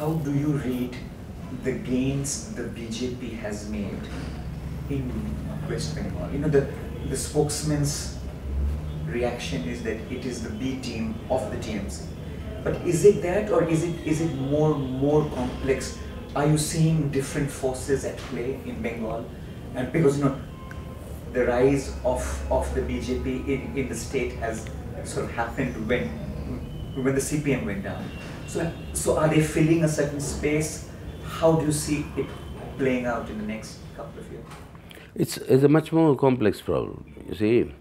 how do you read the gains the BJP has made in West Bengal? You know, the spokesman's reaction is that it is the B team of the TMC. But is it that, or is it more complex? Are you seeing different forces at play in Bengal? And because the rise of the BJP in the state has sort of happened when the CPM went down. So are they filling a certain space? How do you see it playing out in the next couple of years? It's a much more complex problem. You see,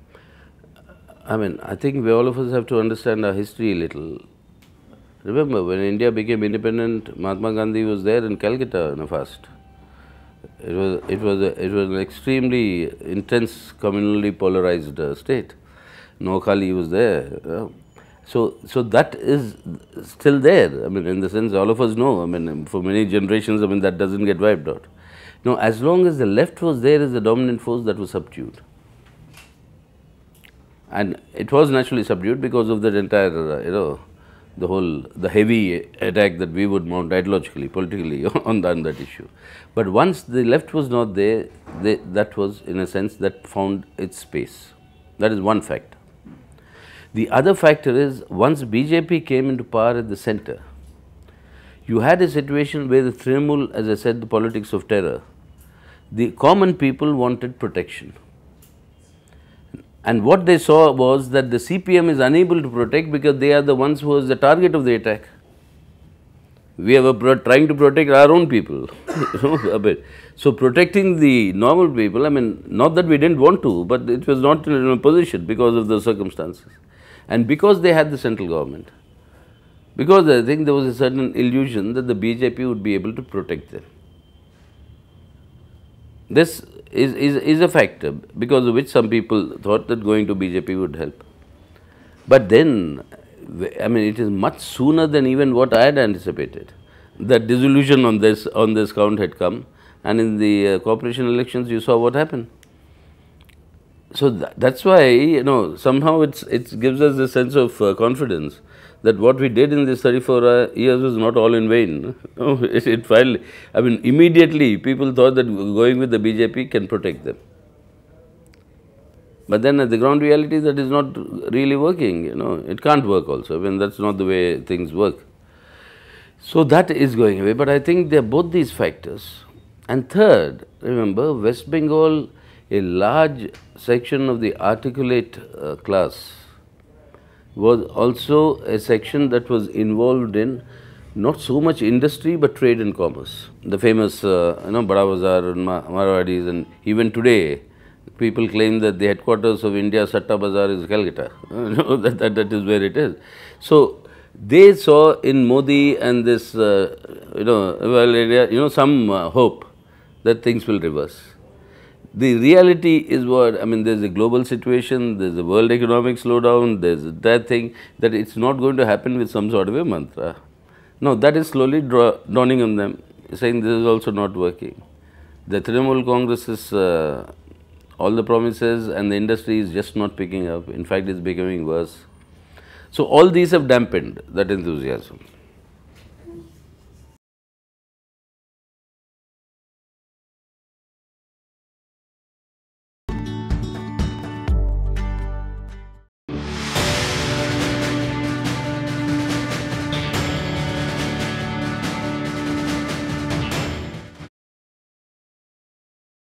I mean, I think all of us have to understand our history a little. Remember, when India became independent, Mahatma Gandhi was there in Calcutta in a fast. It was an extremely intense, communally polarized state. Noakhali was there. So that is still there. I mean, in the sense, all of us know. I mean, for many generations, I mean, that doesn't get wiped out. Now, as long as the left was there as the dominant force, that was subdued. And it was naturally subdued because of that entire, the heavy attack that we would mount ideologically, politically on that issue. But once the left was not there, that was, in a sense, that found its space. That is one factor. The other factor is, once BJP came into power at the center, you had a situation where the Trinamool, as I said, the politics of terror, the common people wanted protection. And what they saw was that the CPM is unable to protect because they are the ones who was the target of the attack. We were trying to protect our own people. A bit. So protecting the normal people, I mean, not that we didn't want to, but it was not in a position because of the circumstances. And because they had the central government, because I think there was a certain illusion that the BJP would be able to protect them. This is a factor because of which some people thought that going to BJP would help. But then, I mean, it is much sooner than even what I had anticipated. That disillusion on this count had come, and in the corporation elections, you saw what happened. So that's why, somehow it gives us a sense of confidence that what we did in these 34 years was not all in vain. It finally, I mean, immediately people thought that going with the BJP can protect them. But then at the ground reality, that is not really working, It can't work also. I mean, that's not the way things work. So that is going away. But I think there are both these factors. And third, remember, West Bengal, a large section of the articulate class was also a section that was involved in not so much industry but trade and commerce. The famous, Bada Bazaar and Marwadis, and even today, people claim that the headquarters of India, Satta Bazaar, is Calcutta. That is where it is. So they saw in Modi and this, some hope that things will reverse. The reality is what, I mean, there's a global situation, there's a world economic slowdown, there's that thing, that it's not going to happen with some sort of a mantra. No, that is slowly dawning on them, saying this is also not working. The Trinamool Congress is all the promises, and the industry is just not picking up. In fact, it's becoming worse. So all these have dampened that enthusiasm.